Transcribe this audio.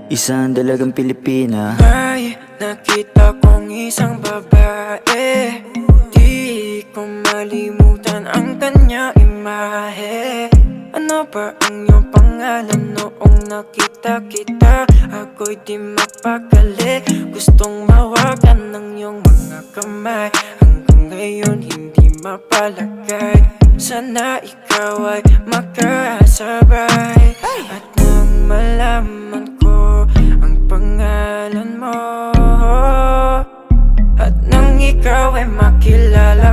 Isang dalagang Pilipina. May nakita kong isang babae, di ko malimutan ang kanya imahe. Ano ba ang iyong pangalan noong nakita kita? Ako'y di mapakali, gustong mawagan ng iyong mga kamay. Hanggang ngayon hindi mapalagay, sana ikaw ay makasabay. At nang malaman ko ang pangalan mo, at nang ikaw ay makilala